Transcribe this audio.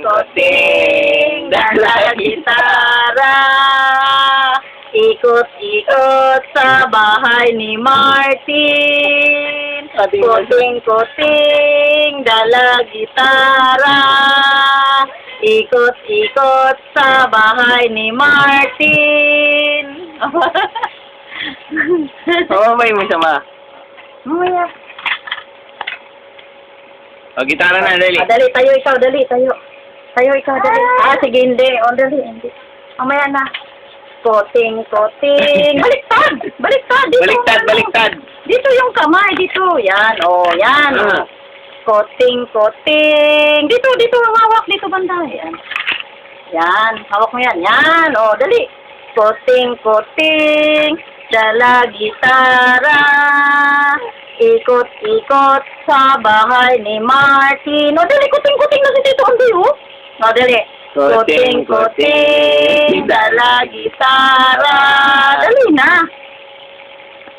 kuting, dala gitara. Ikot-ikot sa bahay ni Martin. Kuting-kuting, dala gitara. Ikot-ikot sa bahay ni Martin. Oo, may sama. Mamaya. O, gitara na, dali. Dali, tayo ikaw, dali, tayo. Tayo ikaw, dali. Sige, hindi. O, dali, hindi. Mamaya na. Kuting-kuting. Baliktad! Baliktad! Dito, Baliktad. Dito yung kamay, dito. Yan, yan. Kuting-kuting. Dito, hawak. Dito banda. Yan. Yan, hawak mo yan. Yan, dali. Kuting-kuting. Dala gitara. Ikot-ikot sa bahay ni Martin. Dali, kuting-kuting na si Tito Andy, dali. Kuting-kuting, dala gitara.